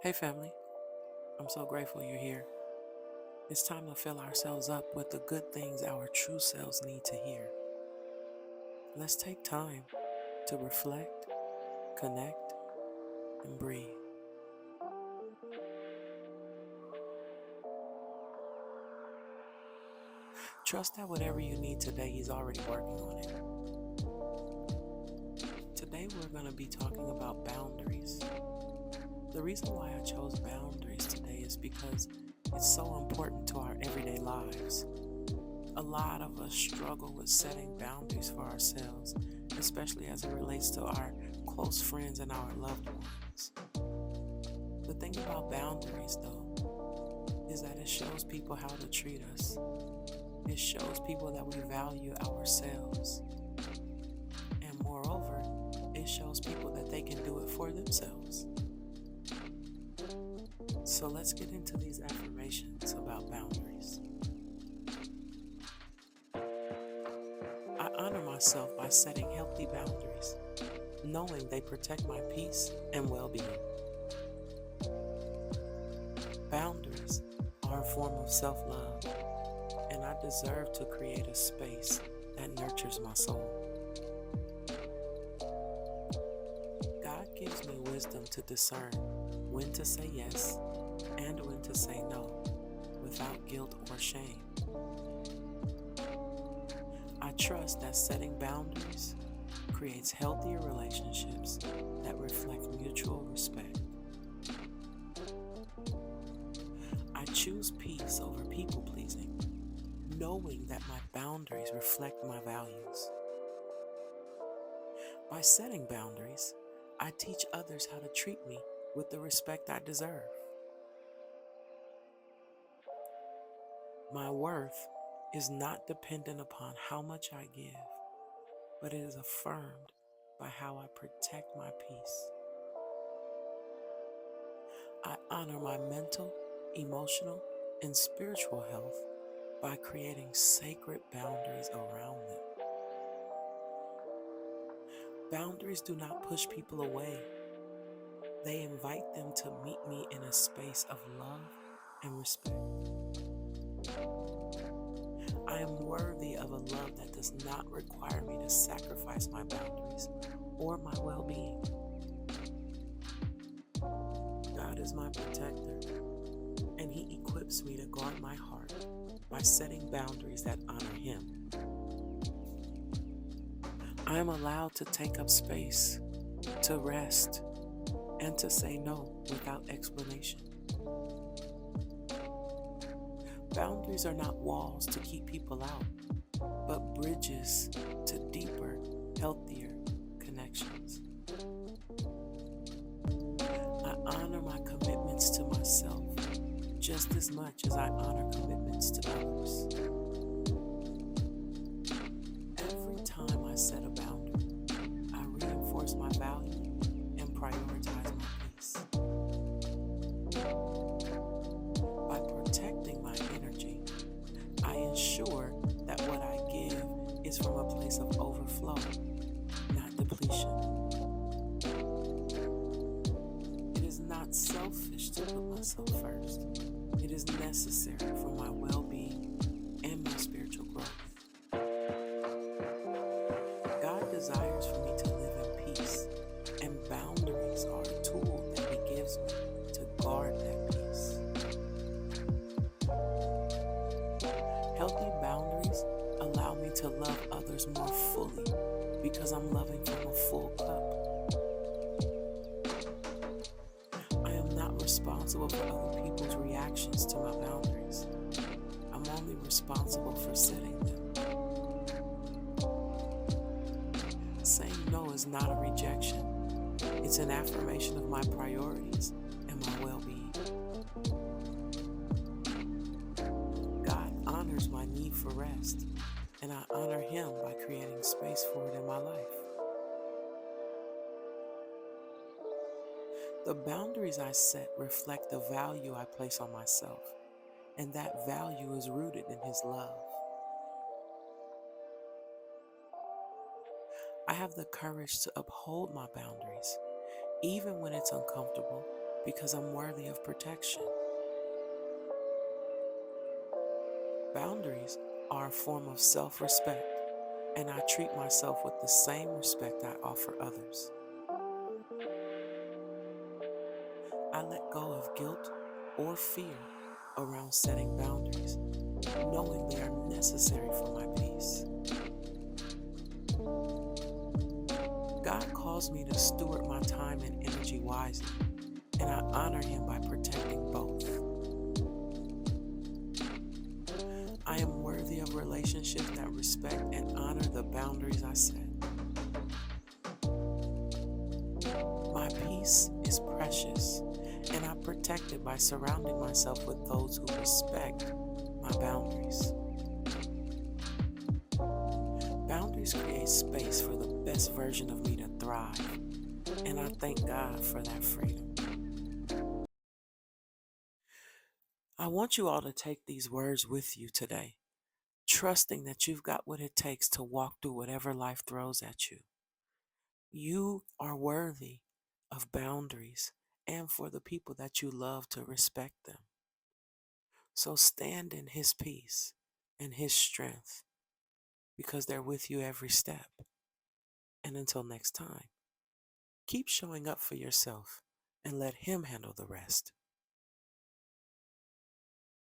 Hey family, I'm so grateful you're here. It's time to fill ourselves up with the good things our true selves need to hear. Let's take time to reflect, connect, and breathe. Trust that whatever you need today, He's already working on it. Today we're going to be talking about boundaries. The reason why I chose boundaries today is because it's so important to our everyday lives. A lot of us struggle with setting boundaries for ourselves, especially as it relates to our close friends and our loved ones. The thing about boundaries, though, is that it shows people how to treat us. It shows people that we value ourselves. And moreover, it shows people that they can do it for themselves. So let's get into these affirmations about boundaries. I honor myself by setting healthy boundaries, knowing they protect my peace and well-being. Boundaries are a form of self-love, and I deserve to create a space that nurtures my soul. God gives me wisdom to discern when to say yes and when to say no without guilt or shame. I trust that setting boundaries creates healthier relationships that reflect mutual respect. I choose peace over people pleasing, knowing that my boundaries reflect my values. By setting boundaries, I teach others how to treat me with the respect I deserve. My worth is not dependent upon how much I give, but it is affirmed by how I protect my peace. I honor my mental, emotional, and spiritual health by creating sacred boundaries around them. Boundaries do not push people away. They invite them to meet me in a space of love and respect. I am worthy of a love that does not require me to sacrifice my boundaries or my well-being. God is my protector, and He equips me to guard my heart by setting boundaries that honor Him. I am allowed to take up space, to rest, and to say no without explanation. Boundaries are not walls to keep people out, but bridges to deeper, healthier connections. I honor my commitments to myself just as much as I honor commitments to others. Every time I set a boundary, I reinforce my value and prioritize my peace. By protecting my energy, I ensure that what I give is from a place of overflow, not depletion. It is not selfish to put myself first. It is necessary for my well-being and my spiritual growth. God desires for me to live in peace, and boundaries are a tool that He gives me to guard that peace. Healthy boundaries allow me to love others more fully because I'm loving from a full cup. I am not responsible for other people's reactions to my boundaries. I'm only responsible for setting them. Saying no is not a rejection. It's an affirmation of my priorities and my well-being. God honors my need for rest, and I honor Him by creating space for it in my life. The boundaries I set reflect the value I place on myself, and that value is rooted in His love. I have the courage to uphold my boundaries, even when it's uncomfortable, because I'm worthy of protection. Boundaries are a form of self-respect, and I treat myself with the same respect I offer others. I let go of guilt or fear around setting boundaries, knowing they are necessary for my peace. God calls me to steward my time and energy wisely, and I honor Him by protecting both. I am worthy of relationships that respect and honor the boundaries I set. My peace is precious, and I protect it by surrounding myself with those who respect my boundaries. Boundaries create space for the best version of me to thrive, and I thank God for that freedom. I want you all to take these words with you today, trusting that you've got what it takes to walk through whatever life throws at you. You are worthy of boundaries and for the people that you love to respect them. So stand in His peace and His strength because they're with you every step. And until next time, keep showing up for yourself and let Him handle the rest.